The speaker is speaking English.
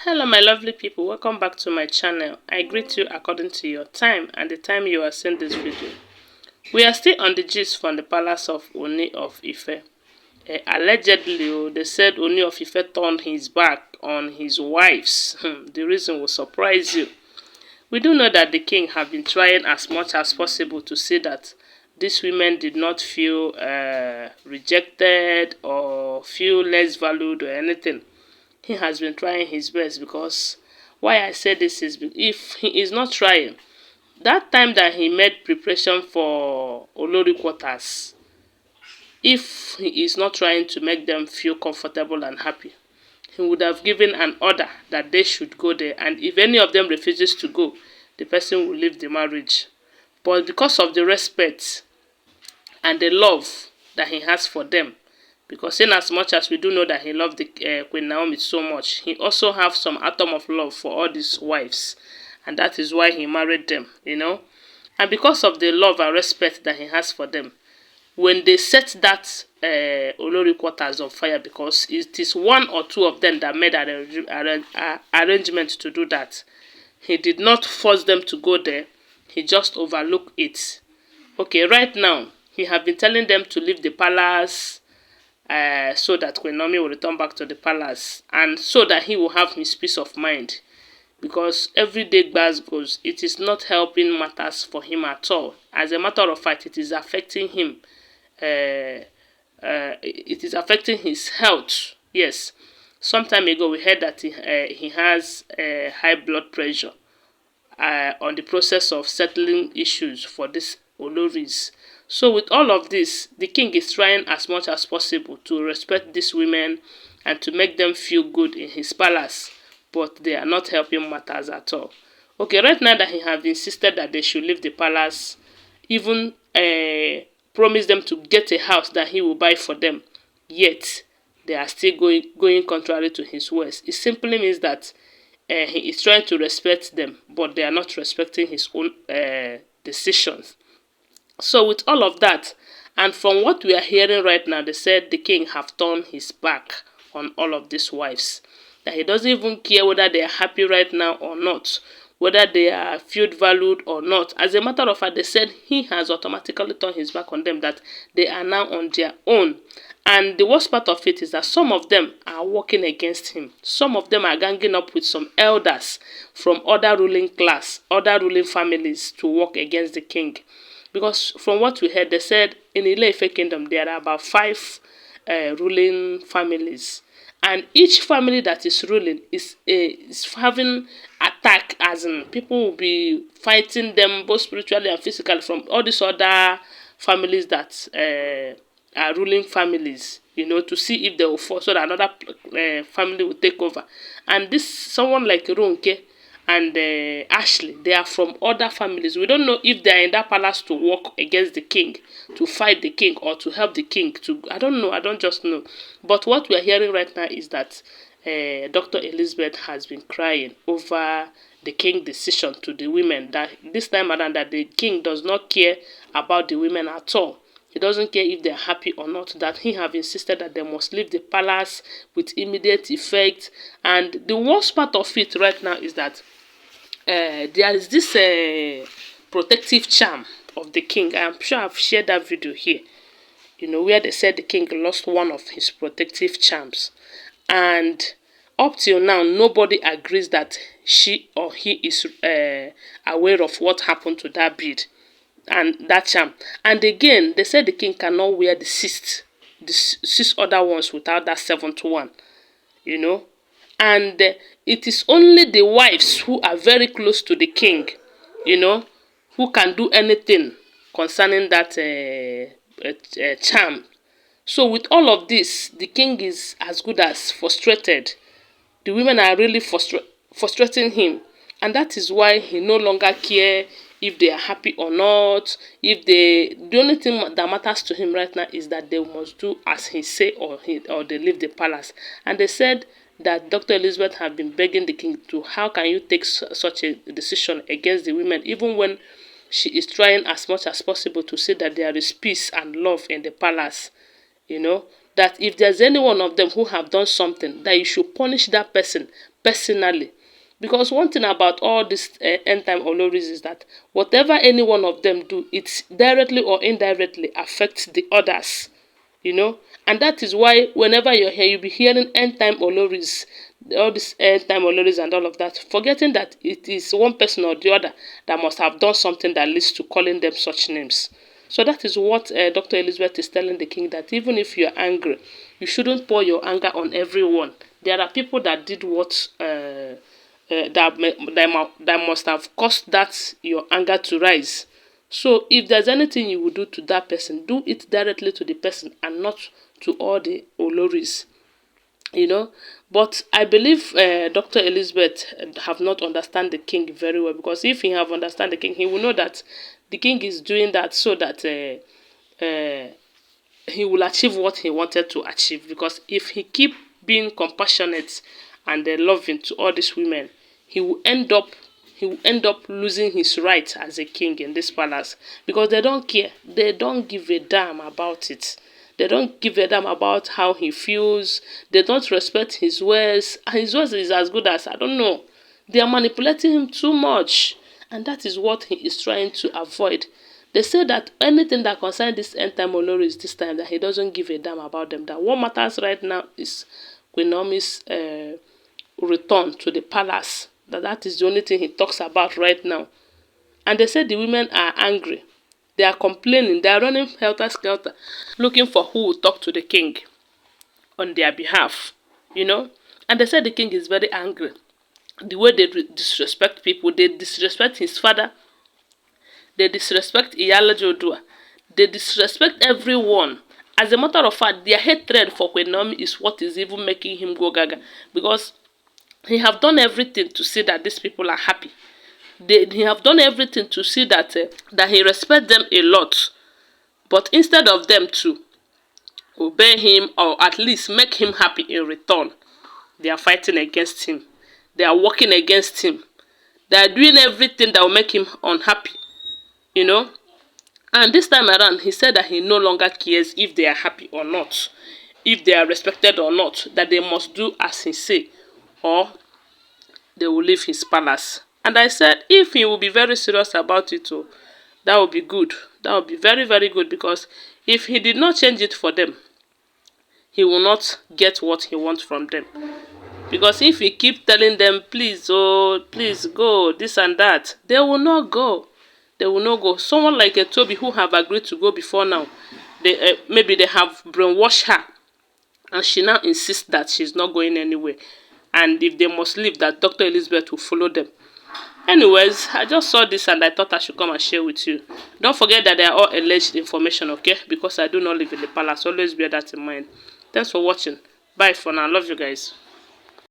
Hello my lovely people, welcome back to my channel. I greet you according to your time and the time you are seeing this video. We are still on the gist from the palace of Ooni of Ife. Allegedly, they said Ooni of Ife turned his back on his wives. The reason will surprise you. We do know that the king have been trying as much as possible to see that these women did not feel rejected or feel less valued or anything. He has been trying his best, because why I say this is, if he is not trying, that time that he made preparation for Olori quarters, if he is not trying to make them feel comfortable and happy, he would have given an order that they should go there, and if any of them refuses to go, the person will leave the marriage. But because of the respect and the love that he has for them, because in as much as we do know that he loved the Queen Naomi so much, he also have some atom of love for all these wives, and that is why he married them, And because of the love and respect that he has for them, when they set that Olori quarters on fire, because it is one or two of them that made arrangement to do that, he did not force them to go there. He just overlooked it. Okay, right now he have been telling them to leave the palace, so that Queen Naomi will return back to the palace, and so that he will have his peace of mind. Because every day goes, it is not helping matters for him at all. As a matter of fact, it is affecting him. It is affecting his health. Yes. Some time ago, we heard that he has high blood pressure on the process of settling issues for this Olories. So with all of this, the king is trying as much as possible to respect these women and to make them feel good in his palace, but they are not helping matters at all. Okay, right now that he have insisted that they should leave the palace, even promised them to get a house that he will buy for them, yet they are still going contrary to his words. It simply means that he is trying to respect them, but they are not respecting his own decisions. So with all of that, and from what we are hearing right now, they said the king have turned his back on all of these wives. That he doesn't even care whether they are happy right now or not, whether they are feel valued or not. As a matter of fact, they said he has automatically turned his back on them, that they are now on their own. And the worst part of it is that some of them are working against him. Some of them are ganging up with some elders from other ruling class, other ruling families to work against the king. Because from what we heard, they said in Ile-Ife kingdom, there are about 5 ruling families. And each family that is ruling is having attack, as in people will be fighting them both spiritually and physically from all these other families that are ruling families, to see if they will fall so that another family will take over. And this, someone like Ronke and Ashley, they are from other families. We don't know if they are in that palace to work against the king, to fight the king, or to help the king. I don't know. I don't just know. But what we are hearing right now is that Dr. Elizabeth has been crying over the king's decision to the women. That this time around, that the king does not care about the women at all. He doesn't care if they're happy or not, that he have insisted that they must leave the palace with immediate effect. And the worst part of it right now is that there is this protective charm of the king. I am sure I've shared that video here, where they said the king lost one of his protective charms. And up till now, nobody agrees that she or he is aware of what happened to that bead and that charm. And again, they said the king cannot wear the six other ones without that 7th one, And it is only the wives who are very close to the king, who can do anything concerning that charm. So with all of this, the king is as good as frustrated. The women are really frustrating him. And that is why he no longer cares if they are happy or not. The only thing that matters to him right now is that they must do as he say, or they leave the palace. And they said that Dr. Elizabeth have been begging the king to, how can you take such a decision against the women, even when she is trying as much as possible to see that there is peace and love in the palace. that if there's any one of them who have done something, that you should punish that person personally. Because one thing about all this end time Olories is that whatever any one of them do, it directly or indirectly affects the others, you know. And that is why whenever you're here, you'll be hearing end time Olories, all this end time Olories and all of that, forgetting that it is one person or the other that must have done something that leads to calling them such names. So that is what Dr. Elizabeth is telling the king, that even if you're angry, you shouldn't pour your anger on everyone. There are people that did what that must have caused that your anger to rise. So if there's anything you will do to that person, do it directly to the person and not to all the Olories, you know. But I believe Dr. Elizabeth have not understand the king very well, because if he have understand the king, he will know that the king is doing that so that he will achieve what he wanted to achieve. Because if he keep being compassionate and loving to all these women, he will end up losing his right as a king in this palace, because they don't care. They don't give a damn about it. They don't give a damn about how he feels. They don't respect his words. His words is as good as, I don't know. They are manipulating him too much. And that is what he is trying to avoid. They say that anything that concerns this end time Oloris this time, that he doesn't give a damn about them. That what matters right now is Queen Naomi's return to the palace. That is the only thing he talks about right now. And they say the women are angry. They are complaining. They are running helter-skelter, looking for who will talk to the king on their behalf, you know. And they said the king is very angry. The way they disrespect people, they disrespect his father, they disrespect Iyalaje, they disrespect everyone. As a matter of fact, their hatred for Queen Naomi is what is even making him go gaga, because he have done everything to see that these people are happy. He have done everything to see that that he respects them a lot. But instead of them to obey him or at least make him happy in return, they are fighting against him. They are working against him. They are doing everything that will make him unhappy, you know. And this time around, he said that he no longer cares if they are happy or not, if they are respected or not, that they must do as he say, or they will leave his palace. And I said, if he will be very serious about it, oh, that would be good. That would be very, very good, because if he did not change it for them, he will not get what he wants from them. Because if he keep telling them, please, oh, please go, this and that, they will not go. They will not go. Someone like a Tobi who have agreed to go before now, they maybe they have brainwashed her, and she now insists that she's not going anywhere. And if they must leave, that Dr. Elizabeth will follow them. Anyways, I just saw this and I thought I should come and share with you. Don't forget that they are all alleged information, okay? Because I do not live in the palace. Always bear that in mind. Thanks for watching. Bye for now. Love you guys.